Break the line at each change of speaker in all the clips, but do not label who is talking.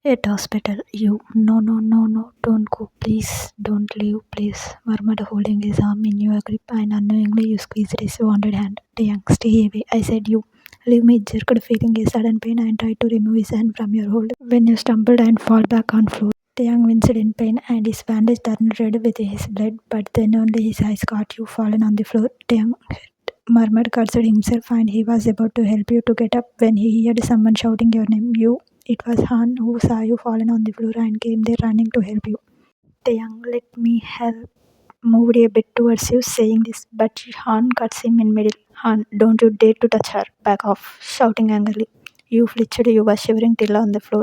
At hospital, you. No, no, no, no, don't go, please, don't leave, please. Murmured, holding his arm in your grip, and unknowingly you squeezed his wounded hand. Taehyung, stay away, I said you. Leave me, jerked, feeling a sudden pain, and tried to remove his hand from your hold. When you stumbled and fall back on floor, Taehyung winced in pain, and his bandage turned red with his blood, but then only his eyes caught you fallen on the floor. Taehyung murmured, cursed himself, and he was about to help you to get up when he heard someone shouting your name. You. It was Han who saw you fallen on the floor and came there running to help you. Taehyung, let me help, moved a bit towards you, saying this, but Han cuts him in middle. Han, don't you dare to touch her. Back off, shouting angrily. You flinched, you were shivering till on the floor.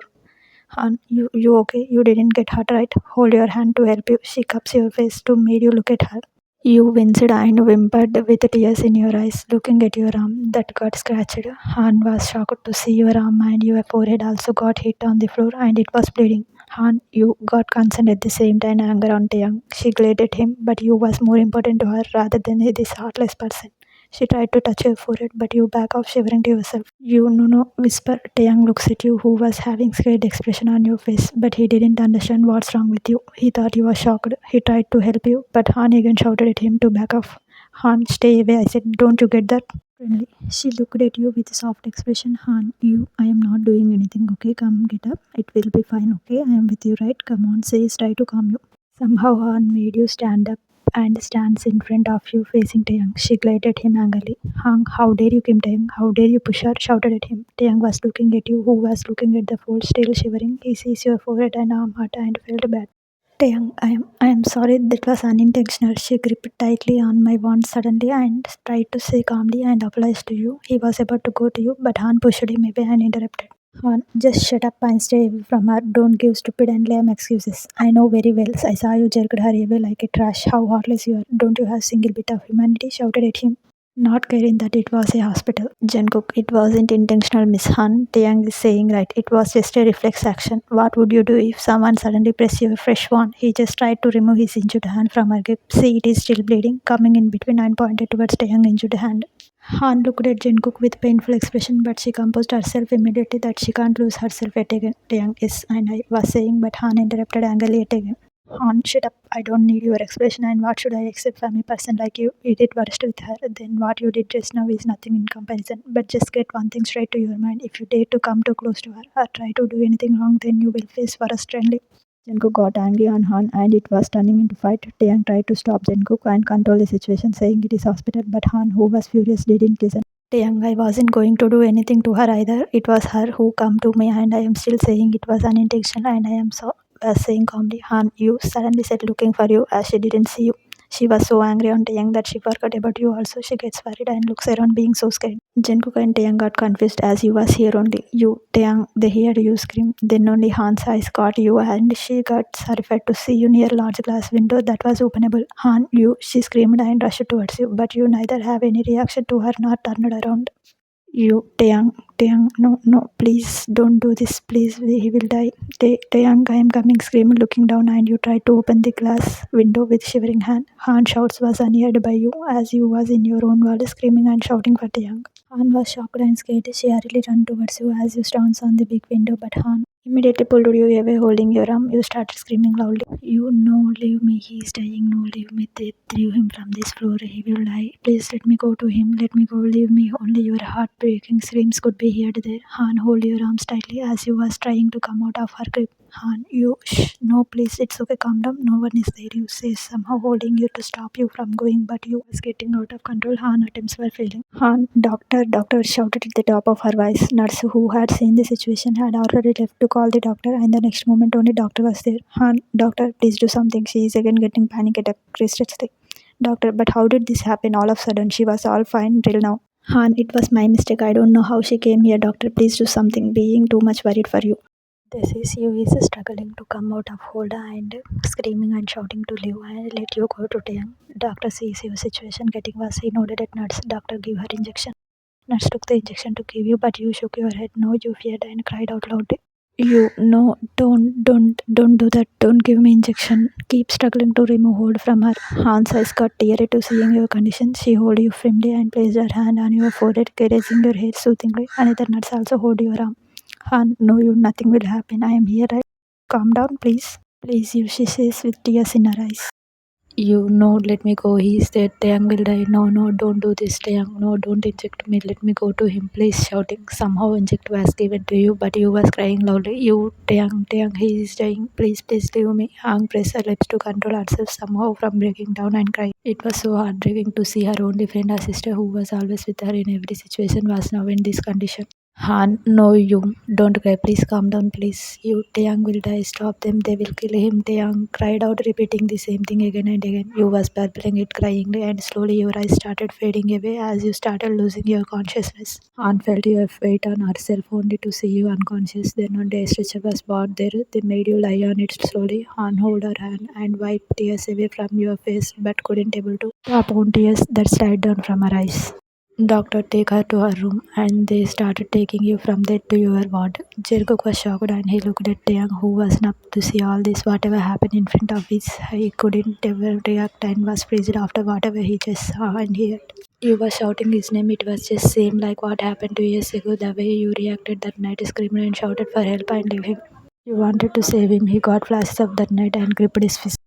Han, you okay? You didn't get hurt, right? Hold your hand to help you. She cups your face to make you look at her. You winced and whimpered with tears in your eyes, looking at your arm that got scratched. Han was shocked to see your arm, and your forehead also got hit on the floor and it was bleeding. Han, you got concerned at the same time, anger on Taehyung. She glared at him, but you was more important to her rather than this heartless person. She tried to touch your forehead, but you back off, shivering to yourself. You no no, whisper. Taehyung looks at you, who was having scared expression on your face, but he didn't understand what's wrong with you. He thought you were shocked. He tried to help you, but Han again shouted at him to back off. Han, stay away, I said. Don't you get that? Friendly. She looked at you with a soft expression. Han, I am not doing anything, okay? Come, get up. It will be fine, okay? I am with you, right? Come on, says, try to calm you. Somehow Han made you stand up and stands in front of you facing Taehyung. She glared at him angrily. Hang, how dare you, Kim Taehyung? How dare you push her? Shouted at him. Taehyung was looking at you, who was looking at the fold, still shivering. He sees your forehead and arm hurt and felt bad. Taehyung, I am sorry, that was unintentional. She gripped tightly on my wand suddenly and tried to say calmly and apologized to you. He was about to go to you, but Han pushed him away and interrupted. Han, just shut up and stay away from her. Don't give stupid and lame excuses. I know very well. I saw you jerked her away like a trash. How heartless you are. Don't you have a single bit of humanity? Shouted at him, not caring that it was a hospital. Jungkook, it wasn't intentional, Miss Han. Taehyung is saying right. It was just a reflex action. What would you do if someone suddenly pressed your fresh one? He just tried to remove his injured hand from her grip. See, it is still bleeding, coming in between and pointed towards Taehyung's injured hand. Han looked at Jungkook with painful expression, but she composed herself immediately that she can't lose herself at again. Taehyung, yes, and I was saying, but Han interrupted angrily at again. Han, shut up. I don't need your explanation, and what should I accept from a person like you? You did worst with her. Then what you did just now is nothing in comparison. But just get one thing straight to your mind. If you dare to come too close to her or try to do anything wrong, then you will face forest sternly. Jungkook got angry on Han and it was turning into fight. Taehyung tried to stop Jungkook and control the situation, saying it is hospital, but Han, who was furious, didn't listen. Taehyung, I wasn't going to do anything to her either. It was her who come to me, and I am still saying it was unintentional, and I am so saying calmly. Han, you, suddenly said, looking for you as she didn't see you. She was so angry on Taehyung that she forgot about you also. She gets worried and looks around being so scared. Jungkook and Taehyung got confused as you was here only. You, Taehyung, they heard you scream. Then only Han's eyes caught you and she got horrified to see you near a large glass window that was openable. Han, you, she screamed and rushed towards you, but you neither have any reaction to her nor turned around. You, Taehyung, no, no, please don't do this, please, he will die. Taehyung, I am coming, screamed, looking down, and you tried to open the glass window with shivering hand. Han shouts was unheard by you, as you was in your own world, screaming and shouting for Taehyung. Han was shocked and scared. She hurriedly ran towards you as you stood on the big window, but Han immediately pulled you away, holding your arm. You started screaming loudly. You, no, leave me, he is dying, no, leave me. They threw him from this floor, he will die. Please let me go to him, let me go, leave me. Only your heartbreaking screams could be heard there. Han, hold your arms tightly as you was trying to come out of her grip. Han, you, shh, no, please, it's okay, calm down, no one is there, you say, somehow holding you to stop you from going, but you was getting out of control. Han attempts were failing. Han, doctor, shouted at the top of her voice. Nurse, who had seen the situation, had already left to call the doctor, and the next moment only doctor was there. Han, doctor, please do something, she is again getting panic attack. Stretched. Doctor, but how did this happen all of a sudden? She was all fine till now. Han, it was my mistake. I don't know how she came here. Doctor, please do something. Being too much worried for you. This is you is struggling to come out of hold and screaming and shouting to leave and let you go to Taehyung. Doctor sees your situation getting worse. He nodded at nurse. Doctor, give her injection. Nurse took the injection to give you, but you shook your head. No, you feared and cried out loud. You, no, don't do that. Don't give me injection. Keep struggling to remove hold from her. Han's eyes got teary to seeing your condition. She held you firmly and placed her hand on your forehead, caressing your hair soothingly. Another nurse also held your arm. Han, no, you, nothing will happen. I am here, right? Calm down, please. Please, you, she says with tears in her eyes. You know, let me go. He is dead. Taeyang will die. No, no, don't do this, Taeyang. No, don't inject me. Let me go to him, please. Shouting. Somehow inject was given to you, but you was crying loudly. You, Taeyang, Taeyang, he is dying. Please, please leave me. Hang pressed her lips to control herself somehow from breaking down and crying. It was so heartbreaking to see her only friend, her sister, who was always with her in every situation, was now in this condition. Han, no, you don't cry. Please calm down, please. You, Taeyang will die. Stop them. They will kill him. Taeyang cried out, repeating the same thing again and again. You was babbling it cryingly, and slowly your eyes started fading away as you started losing your consciousness. Han felt your weight on herself only to see you unconscious. Then one day a stretcher was brought there. They made you lie on it slowly. Han held her hand and wiped tears away from your face, but couldn't able to stop on tears that slid down from her eyes. Doctor take her to her room and they started taking you from there to your ward. Jericho was shocked and he looked at Taeyang, who was numb to see all this. Whatever happened in front of his, he couldn't ever react and was freezed after whatever he just saw and heard. You were shouting his name. It was just same like what happened 2 years ago. The way you reacted that night, screamed and shouted for help and leave him. You wanted to save him. He got flashes of that night and gripped his fist.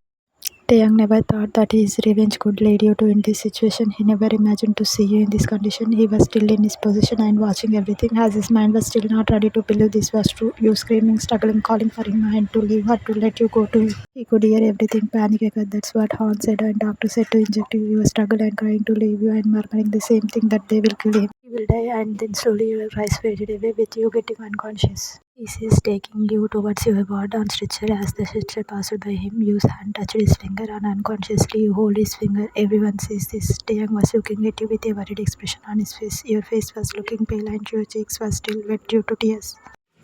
Taeyang never thought that his revenge could lead you to in this situation. He never imagined to see you in this condition. He was still in his position and watching everything as his mind was still not ready to believe this was true. You screaming, struggling, calling for him and to leave her to let you go to him. He could hear everything, panic occurred. That's what Han said and doctor said to inject you. You were struggling and crying to leave you and murmuring the same thing that they will kill him. He will die and then slowly your eyes faded away with you getting unconscious. He is taking you towards your ward on stretcher. As the stretcher passed by him, Yu's hand touched his finger and unconsciously you hold his finger. Everyone sees this. Taeyang was looking at you with a worried expression on his face. Your face was looking pale and your cheeks were still wet due to tears.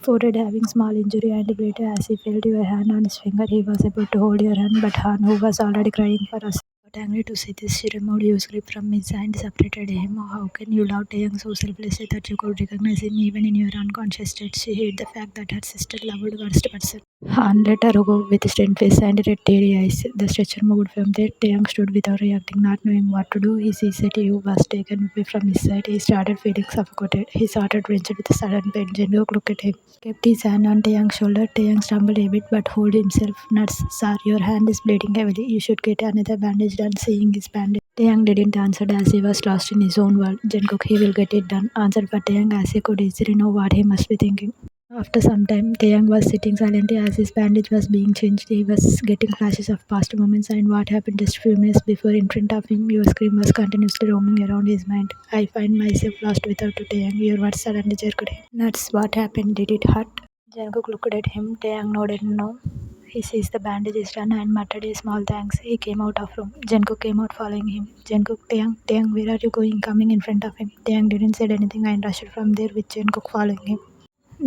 Forehead having small injury and bleed as he felt your hand on his finger. He was about to hold your hand, but Han, who was already crying for us, got angry to see this. She removed your grip from his hand, separated him. Oh, how can you love Taeyang so selflessly that you could recognize him even in your unconscious state? She hated the fact that her sister loved worst person. Han let her go with strained face and red teary eyes. The stretcher moved from there. Taeyang stood without reacting, not knowing what to do. His ECTU was taken away from his side. He started feeling suffocated. He started wrenched with sudden pain. Jin-wook looked at him, kept his hand on Taeyang's shoulder. Taeyang stumbled a bit but hold himself. Nuts, sir, your hand is bleeding heavily. You should get another bandage done. Seeing his bandage, Taeyang didn't answer as he was lost in his own world. Jungkook, he will get it done, answered for Taeyang as he could easily know what he must be thinking. After some time, Taeyang was sitting silently as his bandage was being changed. He was getting flashes of past moments and what happened just few minutes before in front of him. Your scream was continuously roaming around his mind. I find myself lost without you, Taeyang. Your words suddenly jerked him. Nuts, what happened? Did it hurt? Jungkook looked at him. Taeyang nodded no. He sees the bandage is done and muttered a small thanks. He came out of room. Jungkook came out following him. Jungkook, Taeyang, Taeyang, where are you going? Coming in front of him. Taeyang didn't say anything and rushed from there with Jungkook following him.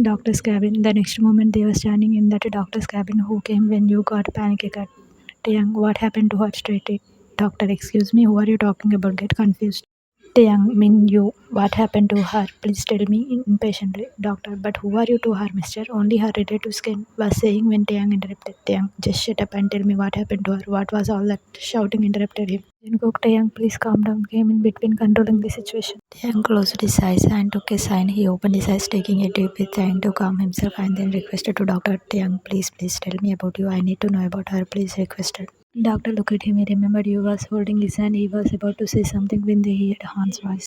Doctor's cabin. The next moment they were standing in that doctor's cabin. Who came when you got panic attack? Taeyang, what happened to her? Straight it. Doctor, excuse me, who are you talking about? Get confused. Taeyang, mean you. What happened to her? Please tell me impatiently. Doctor, but who are you to her, mister? Only her relatives can, was saying when Taeyang interrupted. Taeyang, just shut up and tell me what happened to her. What was all that? Shouting interrupted him. Jungkook, Taeyang, please calm down. Came in between controlling the situation. Taeyang closed his eyes and took a sign. He opened his eyes, taking a deep breath, trying to calm himself, and then requested to Doctor, Taeyang, please tell me about you. I need to know about her. Please requested. Doctor looked at him. He remembered you was holding his hand. He was about to say something when they heard Han's voice.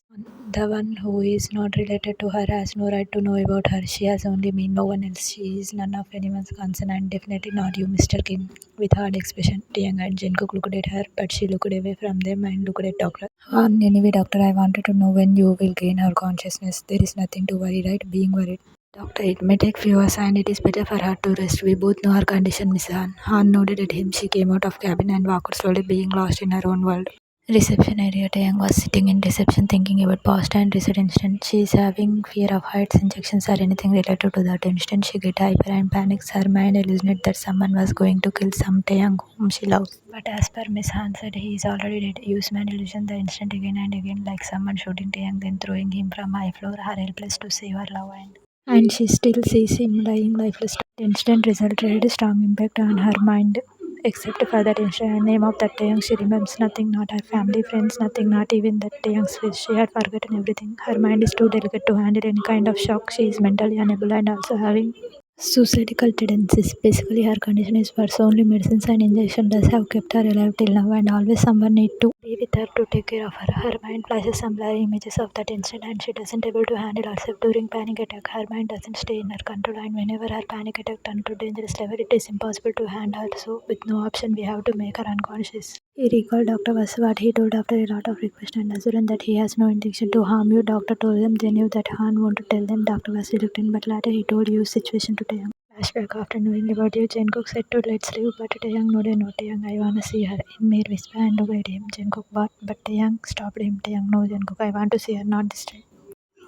The one who is not related to her has no right to know about her. She has only me, no one else. She is none of anyone's concern and definitely not you, Mr. Kim. With hard expression, Taeyang and Jungkook looked at her, but she looked away from them and looked at Doctor. Anyway, Doctor, I wanted to know when you will gain her consciousness. There is nothing to worry, right? Being worried. Doctor, it may take few hours and it is better for her to rest. We both know her condition, Miss Han. Han nodded at him. She came out of cabin and walked slowly, being lost in her own world. Reception area. Taeyang was sitting in reception thinking about past and recent instant. She is having fear of heights, injections or anything related to that instant. She get hyper and panics. Her mind hallucinated that someone was going to kill some Taeyang whom she loves. But as per Miss Han said, he is already dead. Use man illusion the instant again and again, like someone shooting Taeyang then throwing him from high floor. Her helpless to save her love and she still sees him lying lifeless. The instant resulted a strong impact on her mind. except for that instant name of that Taehyung. She remembers nothing, not her family, friends, nothing, not even that Taehyung's face. She had forgotten everything. Her mind is too delicate to handle any kind of shock. She is mentally unable and also having suicidal tendencies. Basically, her condition is worse. Only medicines and injection does have kept her alive till now, and always someone need to be with her to take care of her. Her mind flashes some blurry images of that incident, and she doesn't able to handle herself during panic attack. Her mind doesn't stay in her control, and whenever her panic attack turns to dangerous level, it is impossible to handle her. So, with no option, we have to make her unconscious. He recalled Dr. Was what he told after a lot of request and assurance that he has no intention to harm you. Doctor told them they knew that Han wanted to tell them. Doctor was reluctant, but later he told you situation to Taeyang. Flashback after knowing about you, Jungkook said to let's leave, but Taeyang nodded no. Taeyang, I wanna see her. Mir whispered and looked at him. Jungkook, what? But Taeyang stopped him. Taeyang, no, Jungkook, I want to see her, not this time.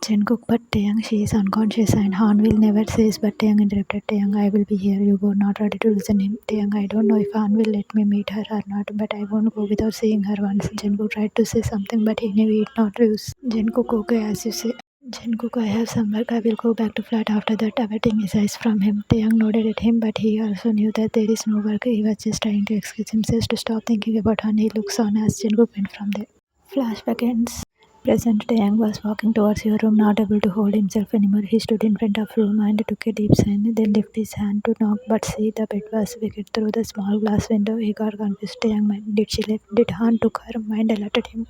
Jungkook, but Taeyang, she is unconscious and Han will never says, but Taeyang interrupted. Taeyang, I will be here. You go, not ready to listen him. Taeyang, I don't know if Han will let me meet her or not, but I won't go without seeing her once. Jungkook tried to say something, but he knew it not use. Jungkook, okay, as you say. Jungkook, I have some work. I will go back to flat after that, averting his eyes from him. Taeyang nodded at him, but he also knew that there is no work. He was just trying to excuse himself to stop thinking about Han. He looks on as Jungkook went from there. Flashback ends. Present Taeyang was walking towards your room, not able to hold himself anymore. He stood in front of room and took a deep sigh, then lifted his hand to knock, but see, the bed was vacant through the small glass window. He got confused. Taeyang mind, did she leave? Did Han took her? Mind alerted him.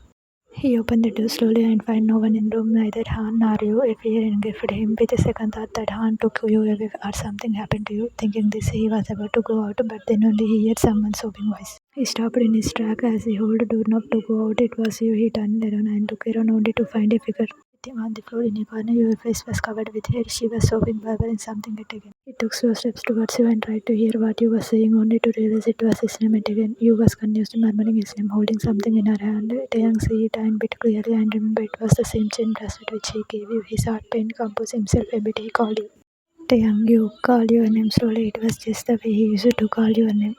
He opened the door slowly and found no one in the room, neither Han nor you. A fear engulfed him with a second thought that Han took you away or something happened to you. Thinking this, he was about to go out, but then only he heard someone's sobbing voice. He stopped in his track as he held the doorknob to go out. It was you. He turned around and looked around only to find a figure sitting on the floor in a corner. Your face was covered with hair. She was sobbing, blubbering something yet again. He took slow steps towards you and tried to hear what you were saying, only to realize it was his name yet again. You was confused, murmuring his name, holding something in her hand. Taeyang see it and bit clearly and remember it was the same chin bracelet which he gave you. His heart pain composed himself a bit. He called you. Taeyang, you called your name slowly. It was just the way he used to call your name.